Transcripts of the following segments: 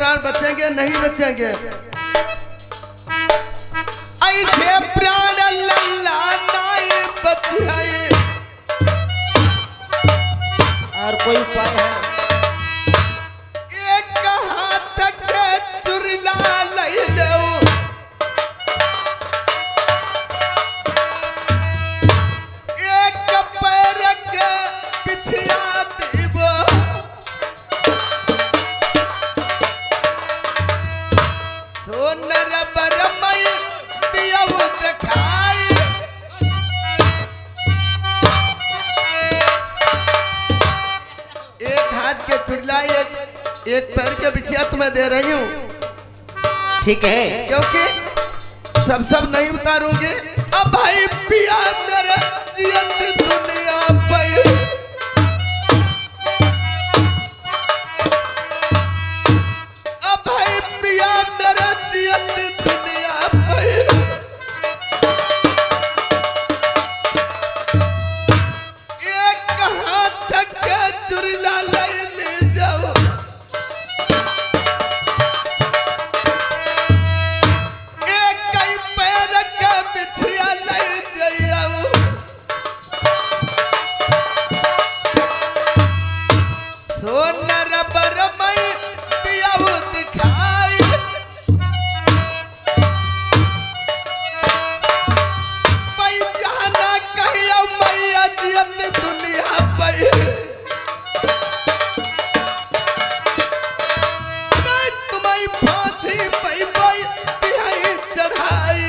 प्राण बचेंगे नहीं बचेंगे। ऐसे प्राण लल्ला नहीं बचाए। और कोई उपाय है? एक हाथ के चुरला ले लो, एक पैर के पिछिया दीबो, सोनर बरमई दियौ दिखाई। एक हाथ के चुरला एक पैर के बिछिया तुम्हें दे रही हूँ, ठीक है, क्योंकि सब नहीं उतारोगे। अब भाई पिया मेरे जियत दुनिया पे, अब भाई पिया मेरे जियत दुनिया पे। एक हाथ के चुरला ले जाओ, सोनर बरमई दियौ दिखाई। पै जाना कहियो मैया जियत दुनिया पे, नहीं तुम्हें फांसी पैबै दिहाई चढ़ाई।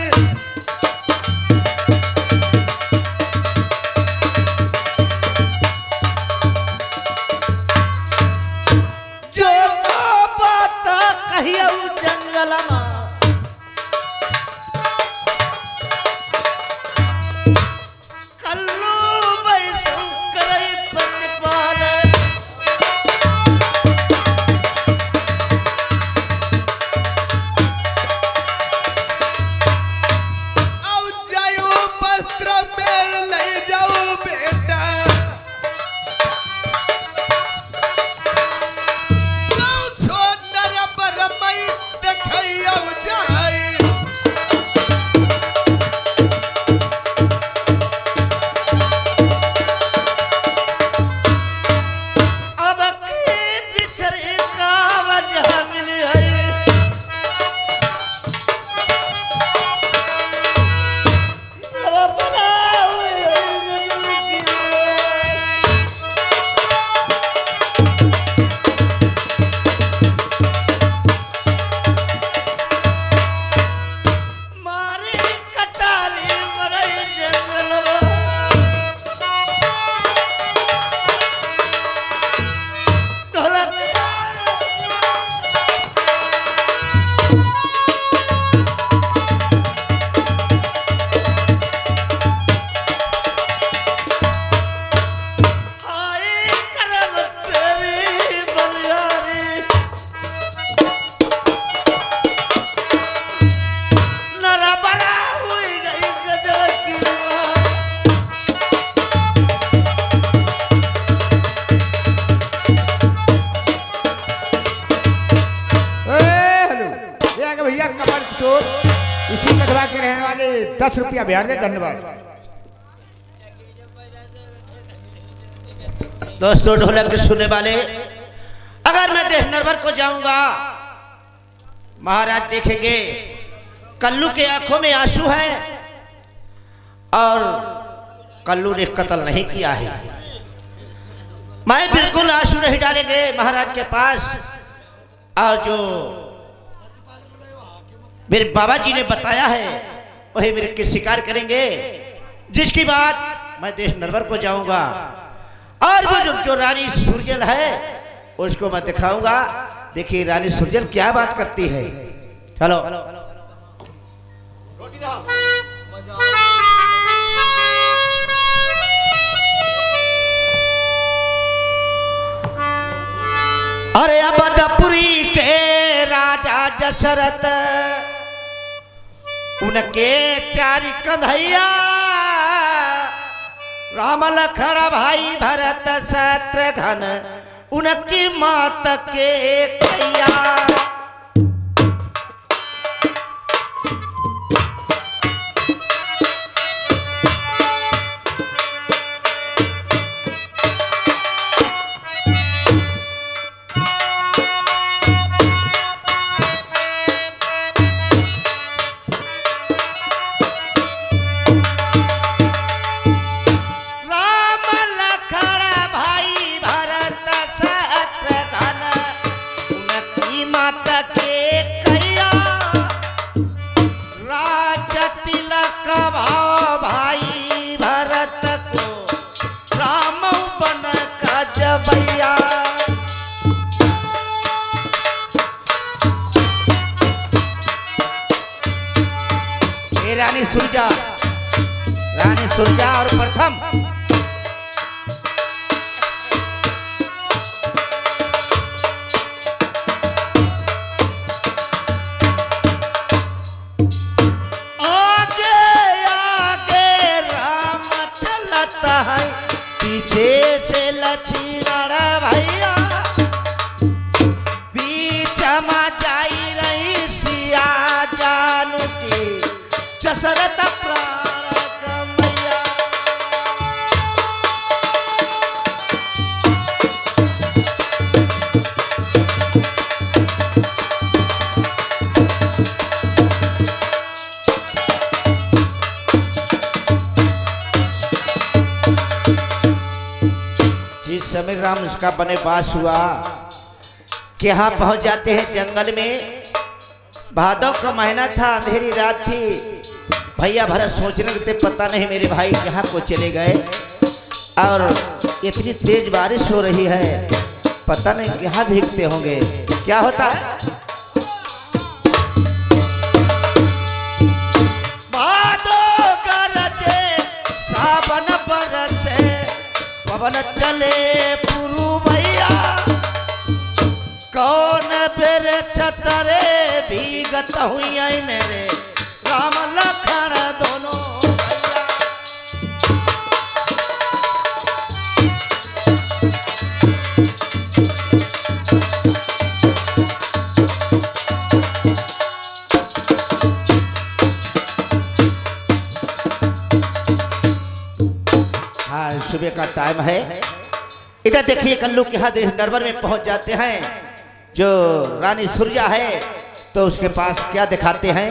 इसी कटवा के रहने वाले 10 रुपया बिहार दे। धन्यवाद दोस्तों। ढोलक के सुनने वाले, अगर मैं देश नरवर को जाऊंगा, महाराज देखेंगे कल्लू के आंखों में आंसू है और कल्लू ने कत्ल नहीं किया है। मैं बिल्कुल आंसू नहीं डालेंगे महाराज के पास। और जो मेरे बाबा जी ने बताया है वही मेरे के शिकार करेंगे, जिसकी बात मैं देश नरवर को जाऊंगा और वो जो रानी सुरजल है उसको मैं दिखाऊंगा। देखिए रानी सुरजल क्या बात करती है। चलो अरे अबदपुरी के राजा दशरथ उनके 4 कन्हैया, राम लखन भाई भरत शत्रुघ्न उनकी मात के कैया। चलत है पीछे से लक्ष्मण भैया बीच में जाई रही सिया जानू की दशरथ प्राण कमैया। जिस समय राम उसका वनवास हुआ कि यहाँ पहुंच जाते हैं जंगल में। भादव का महीना था, अंधेरी रात थी। भैया भरत सोचने लगते पता नहीं मेरे भाई कहाँ को चले गए और इतनी तेज बारिश हो रही है, पता नहीं कहाँ भीगते होंगे। क्या होता है भादव गरजे सावन बरसे पवन चले पुरु भैया कौन बेरे छतरे भीगत हुई मेरे राम लखन दोनों भैया। हाँ सुबह का टाइम है। इधर देखिए कल्लू के यहाँ देश दरबार में पहुंच जाते हैं। जो रानी सुरजा है तो उसके पास क्या दिखाते हैं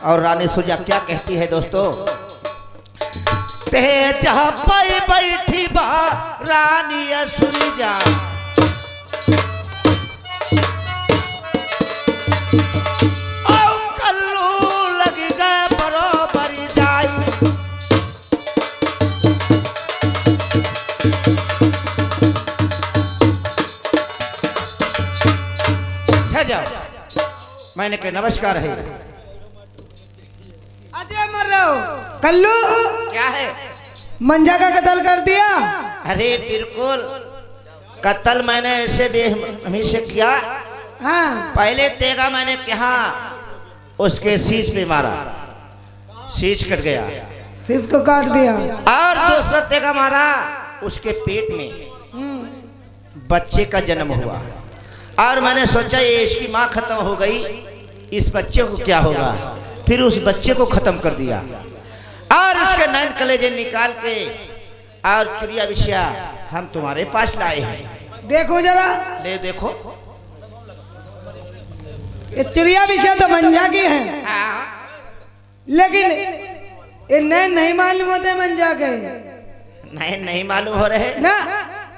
और रानी सुरजा क्या कहती है दोस्तों। तेज पाई बैठी बा रानी सुरजा और कल्लू लगी गए बरोबर जाई। मैंने कहा नमस्कार है। अजय मर रहे हो कल्लू, क्या है? मंजा का कत्ल कर दिया। अरे बिल्कुल, कत्ल मैंने ऐसे बेहमी से किया। हाँ पहले तेगा मैंने कहा उसके सीज पे मारा, सीज कट गया। शीश को काट दिया। और दूसरा तेगा मारा उसके पेट में बच्चे का जन्म हुआ। और मैंने सोचा ये इसकी माँ खत्म हो गई, इस बच्चे को क्या होगा। फिर उस बच्चे को खत्म कर दिया और उसके नैन कलेजे निकाल के और चुरिया बिछिया हम तुम्हारे पास लाए हैं। देखो जरा, ले देखो। ये चुरिया बिछा तो मंजा की है, लेकिन ये नैन नहीं मालूम होते मंजा के। नैन नहीं मालूम हो रहे ना।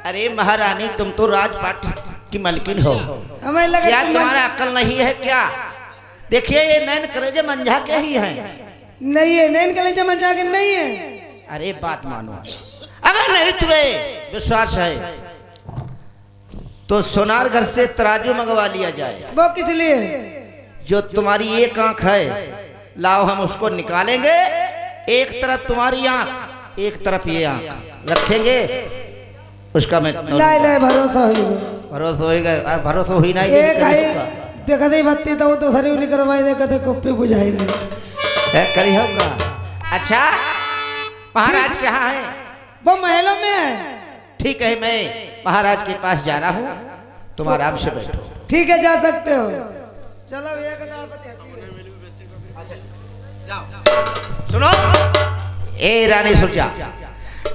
अरे महारानी तुम तो राजपाट की मलकिन हो, हमें लगा क्या तुम्हारा अक्ल नहीं है क्या? देखिए ये नैन कलेजे मंझा के ही हैं। नहीं है, नैन कलेजा मंजा के नहीं है। अरे बात मानो, अगर नहीं तुम्हें विश्वास है तो सोनार घर से तराजू मंगवा लिया जाए। वो किस लिए? जो तुम्हारी एक आंख है लाओ, हम उसको निकालेंगे। एक तरफ तुम्हारी आंख, एक तरफ ये आंख रखेंगे। उसका मैं लाए लाए भरोसा होगा, भरोसा होगा। भरोसा हुई ना एक है देखा दे बत्ती तो वो तो सरी नहीं करवाई, देखा दे कुप्पी बुझाई है करी होगा। अच्छा महाराज कहाँ है? वो महलों में है। ठीक है, मैं महाराज के पास जा रहा हूँ, तुम आराम से बैठो। ठीक है, जा सकते हो। चलो भैया सुनो, ए रानी सुरजा,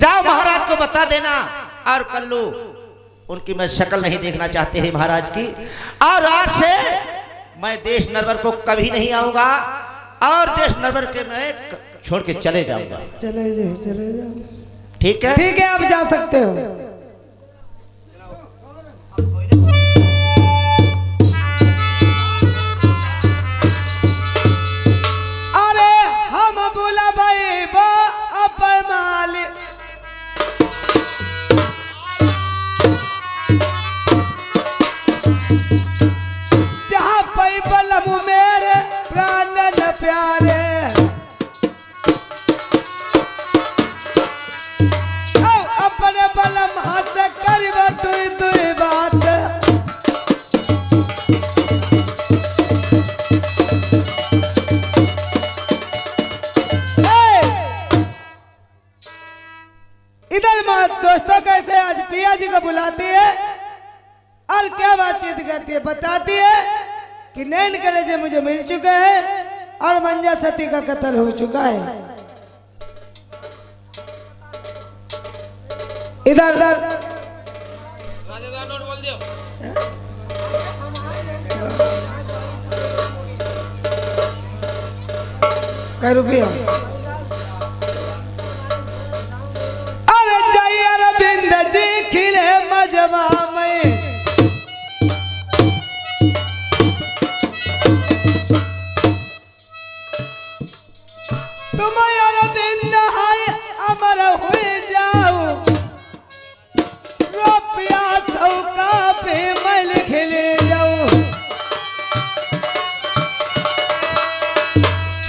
जाओ महाराज को बता देना। और कल्लू उनकी मैं शक्ल नहीं देखना चाहते हैं महाराज की। और आज से मैं देश नरवर को कभी नहीं आऊंगा और देश नरवर के मैं छोड़ के चले जाऊंगा। चले जाओ। ठीक है? ठीक है, आप जा सकते हो। अरे हम बोला भाई बा अपर मालिक जहाँ पई बलम मेरे प्राण न प्यारे, अपने बलम हाथ करब तुई तुई बात। इधर माँ दोस्तों कैसे आज पिया जी को बुलाती है और क्या बातचीत करती है, बताती है कि नैन कलेजे मुझे मिल चुके हैं और मंजा सती का कत्ल हो चुका है। इधर क्या रुपया अरे जय अरविंद जी खिले मजमा में तुम अरविंद हाय अमर हुए जाओ रुपया सौका पे मैल खिले जाओ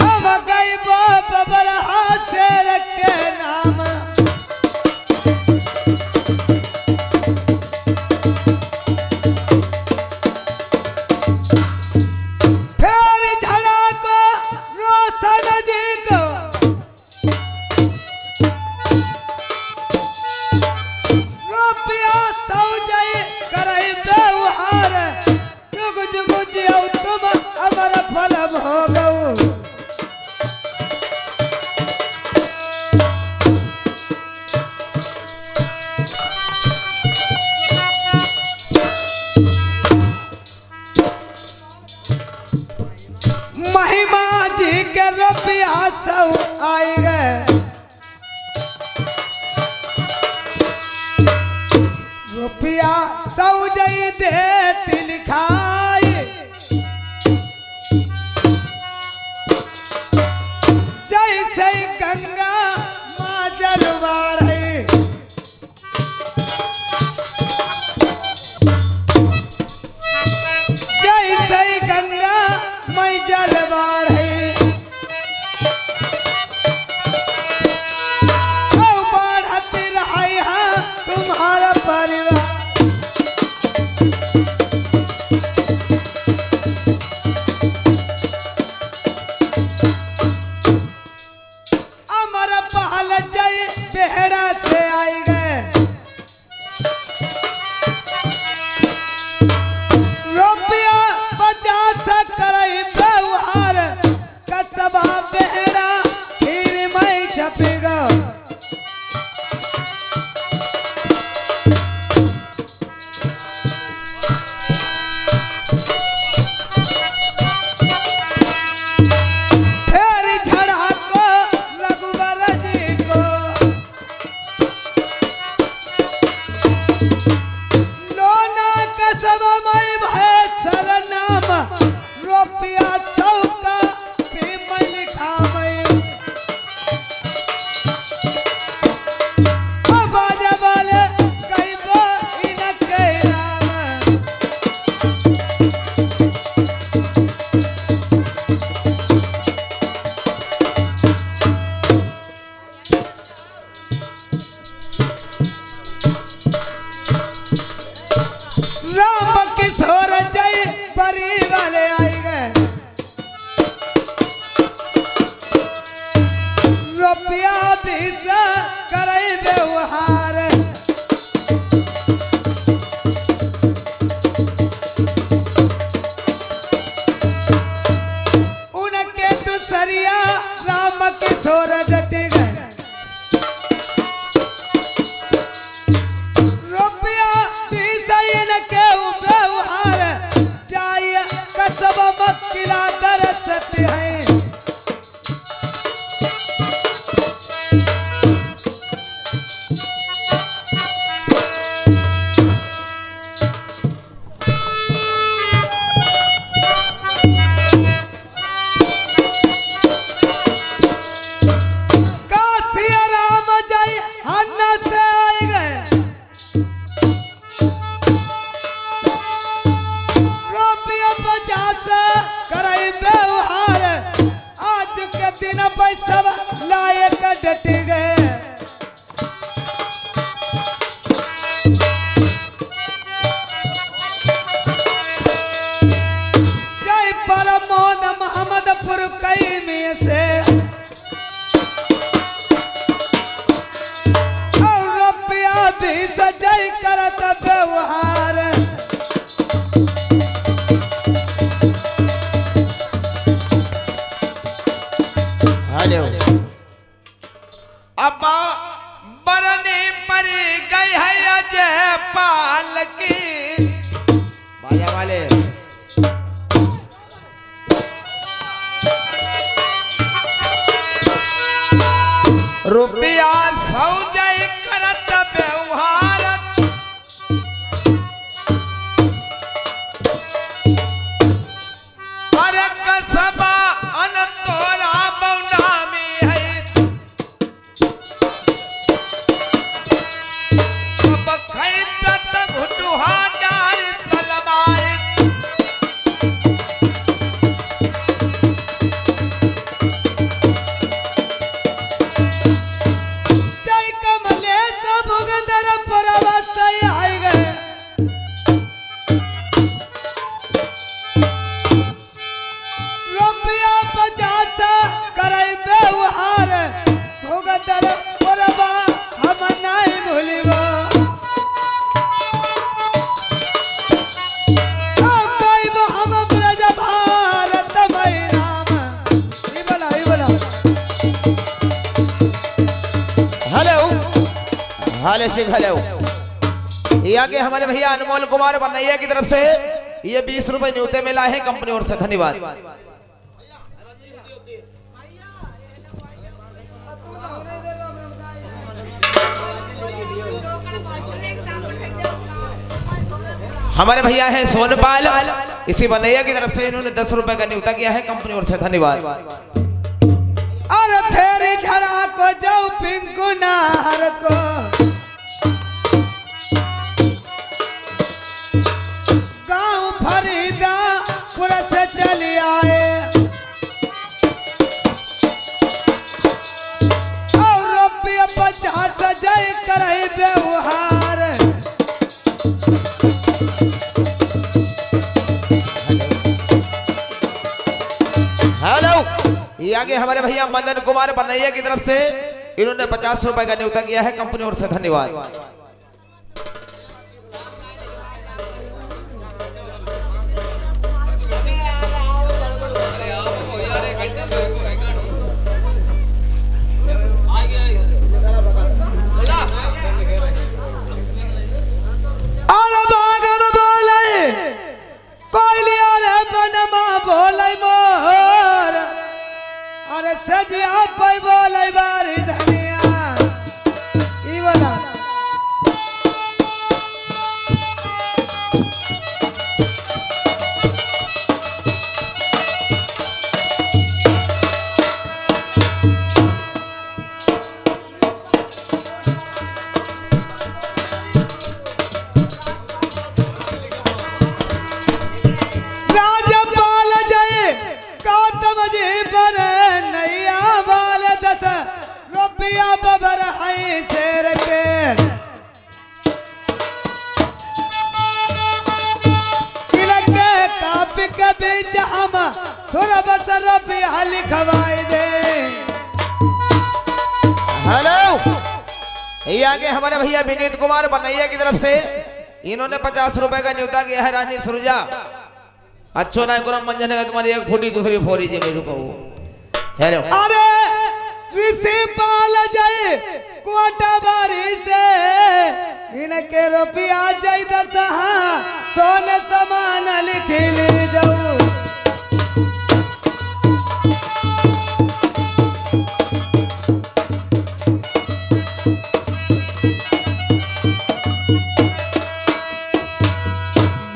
हम गई बाप बरहा से रखे नाम फिर झड़ा को रोशन जी को रुपया सौ जय करई व्यवहार जुग जुग जियो तुम अमर फल भोगऊ। महिमा जी के रुपया सौ आए गए रुपया सौ जय दे लिखाई जैसे गंगा माँ जलवाड़ जैसे गंगा मैं जलवाड़ बढ़ती रही है तुम्हारा परिवार से जय करत व्यवहार। हेलो अब बरने पर गई है अजय पाल की। बाजा वाले रुपया सौजय करत व्यवहार। अरे कसबा अनतोरा बौना में है। अब खैतत घुटुहा डार तलवार। जय कमलेश भुगंदर परवत आई गए। रुपया 50 करे व्यवहार। भुगंदर परवा हम नहीं भूलिबो। कहबो हम ब्रज भारत मई नाम। ई बोला हेलो हाले सिंह हेलो। ये आगे हमारे भैया अनमोल कुमार बनैया की तरफ से ये 20 रुपए न्यूते में लाए हैं कंपनी ओर से, धन्यवाद। हमारे भैया हैं सोनपाल, इसी बनैया की तरफ से इन्होंने 10 रुपए का न्यूता किया है कंपनी ओर से, धन्यवाद। अरे फेर झड़ा को जाऊ पिंकू नाहर को। गांव फरीदा पूरा से चली आए। और रुपया 50 जय करे व्यवहार। हेलो ये आगे हमारे भैया मदन कुमार बनैया की तरफ से इन्होंने 50 रुपए का न्यूता किया है कंपनी ओर से, धन्यवाद। अरे बागम बोले कोयलिया रे बनमा बोले मोर। अरे सजिया पे बोले बारी धनिया। ई बोला राजपाल जय गौतम जी पर नैया बाल 10 रुपया बबर है शेर के। किलके कापी के बीच हम सुरबस रुपया लिखवाई दे। हेलो ये आगे हमारे भैया विनीत कुमार बनैया की तरफ से इन्होंने 50 रुपए का न्यूता किया है रानी सुरजा। अच्छो ना गुरम मंजन है तुम्हारी एक फूटी दूसरी फोरी जी मेरे को। हेलो अरे ऋषि पाल जय कोटा बारी से। इनके रुपया जय 10 सोने समान लिख ले जाऊ।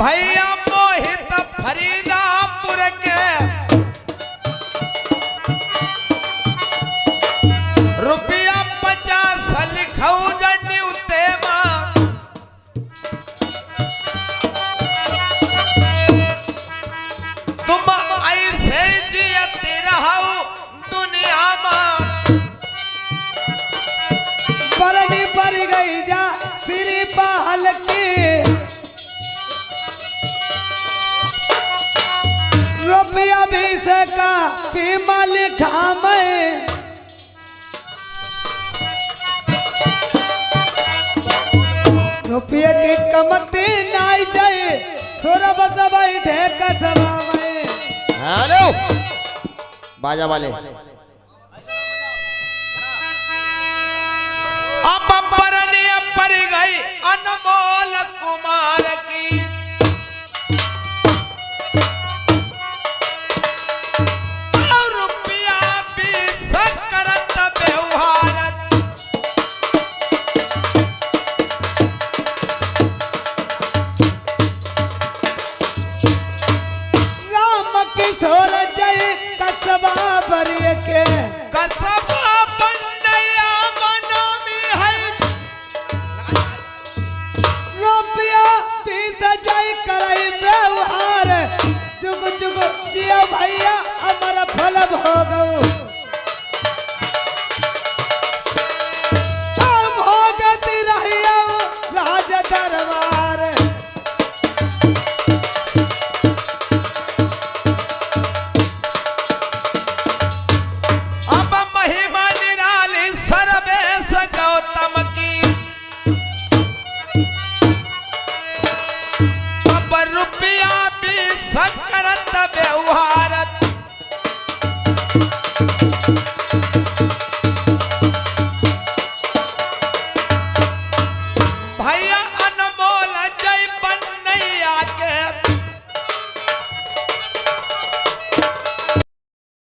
भैया मोहित फरीदापुर के रुपया 50 लिखऊ जन्यूते मां। रुपये की कमती नाई जाए सोरा बसा बैठे कसमा में। हेलो बाजा वाले अब परने पर गई अनमोल कुमार की और रुपया भी सकरत व्यवहारत राम किशोर जय कसबा बरिय के कसबा बनैया मना में है रुपया बीस जय करई व्यवहार जुग जुग जिया भैया अमर फल भोगऊ